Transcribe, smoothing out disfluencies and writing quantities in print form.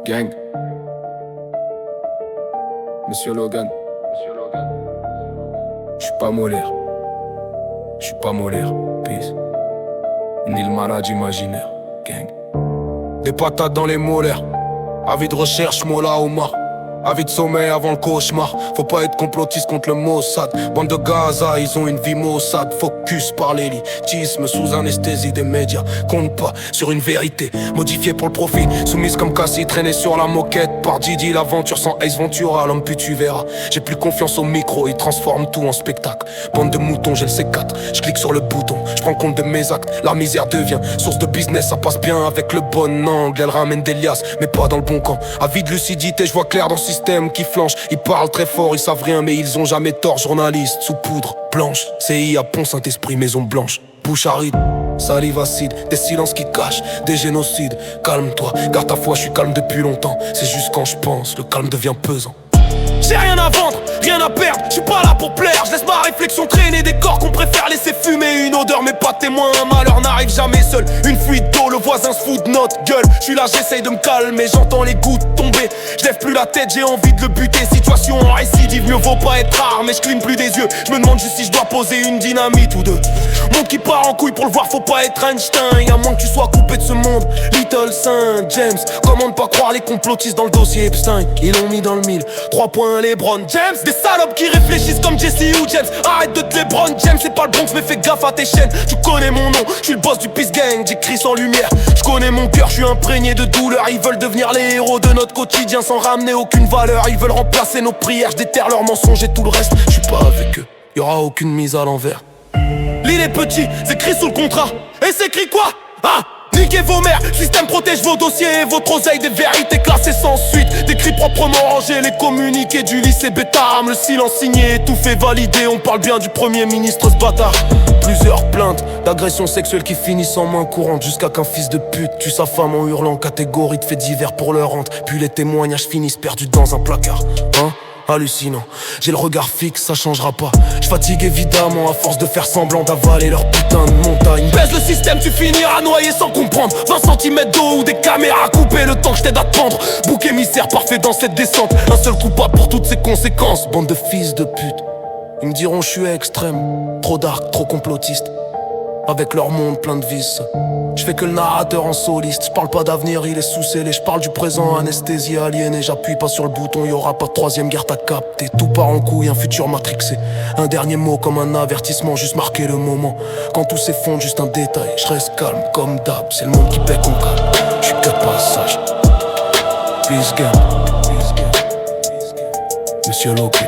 Gang. Monsieur Logan. J'suis pas Molière. J'suis pas Molière. Peace. Ni le malade imaginaire. Gang. Des patates dans les molaires. Avis de recherche, Mola Omar. Avis de sommeil avant le cauchemar. Faut pas être complotiste contre le Mossad. Bande de Gaza, ils ont une vie maussade. Focus par l'élitisme sous anesthésie des médias. Compte pas sur une vérité modifiée pour le profit. Soumise comme Cassie, traînée sur la moquette par Didi. L'aventure sans Ace Ventura, l'homme puis tu verras. J'ai plus confiance au micro, il transforme tout en spectacle. Bande de moutons, j'ai le C4. Je clique sur le bouton, je prends compte de mes actes. La misère devient source de business, ça passe bien avec le bon angle. Elle ramène des liasses, mais pas dans le bon camp. Avis de lucidité, je vois clair dans ce système qui flanche. Ils parlent très fort, ils savent rien, mais ils ont jamais tort. Journalistes sous poudre blanche, CIA, Pont Saint-Esprit, Maison Blanche. Bouche aride, salive acide, des silences qui cachent, des génocides. Calme-toi, garde ta foi, je suis calme depuis longtemps. C'est juste quand je pense, le calme devient pesant. J'ai rien à vendre, rien à perdre, je suis pas là pour plaire. Je laisse ma réflexion traîner des corps qu'on préfère laisser fumer. Une odeur mais pas témoin, un malheur n'arrive jamais seul. Une fuite d'eau, le voisin se fout de notre gueule. Je suis là, j'essaye de me calmer, j'entends les gouttes tomber. Je lève plus la tête, j'ai envie de le buter. Situation en récidive, mieux vaut pas être rare. Mais je cligne plus des yeux, je me demande juste si je dois poser une dynamite ou deux. Monde qui part en couille pour le voir, faut pas être Einstein. À moins que tu sois coupé de ce monde. Little Saint James, comment ne pas croire les complotistes dans le dossier Epstein. Ils l'ont mis dans le mille, 3 points LeBron James. Des salopes qui réfléchissent comme Jesse ou James. Arrête de te LeBron James, c'est pas le Bronx mais fais gaffe à tes chaînes. Tu connais mon nom, je suis le boss du Peace Gang. J'écris sans lumière, je connais mon cœur, je suis imprégné de douleur. Ils veulent devenir les héros de notre quotidien sans ramener aucune valeur. Ils veulent remplacer nos prières, je déterre leurs mensonges et tout le reste. Je suis pas avec eux, y'aura aucune mise à l'envers. L'île est petit, c'est écrit sous le contrat. Et c'est écrit quoi? Ah! Niquez vos mères, système protège vos dossiers et votre oseille. Des vérités classées sans suite, des cris proprement rangés. Les communiqués du lycée Bétarame, le silence signé, tout fait valider. On parle bien du premier ministre ce bâtard. Plusieurs plaintes d'agressions sexuelles qui finissent en main courante. Jusqu'à qu'un fils de pute tue sa femme en hurlant. Catégorie de faits divers pour leur rente. Puis les témoignages finissent perdus dans un placard. Hein? Hallucinant, j'ai le regard fixe, ça changera pas. Je fatigue évidemment à force de faire semblant d'avaler leur putain de montagne. Baisse le système, tu finiras noyé sans comprendre. 20 cm d'eau ou des caméras coupées, le temps que je t'aide à te prendre. Bouc émissaire parfait dans cette descente. Un seul coupable pour toutes ses conséquences. Bande de fils de pute. Ils me diront je suis extrême, trop dark, trop complotiste. Avec leur monde plein de vices. Je fais que le narrateur en soliste. Je parle pas d'avenir, il est sous-scellé. Je parle du présent, anesthésie aliénée. J'appuie pas sur le bouton, y'aura pas de troisième guerre, t'as capté. Tout part en couille, un futur matrixé. Un dernier mot comme un avertissement, juste marquer le moment. Quand tout s'effondre, juste un détail. Je reste calme comme d'hab, c'est le monde qui paie qu'on calme. Je suis que de passage. Peace gang. Monsieur Loki.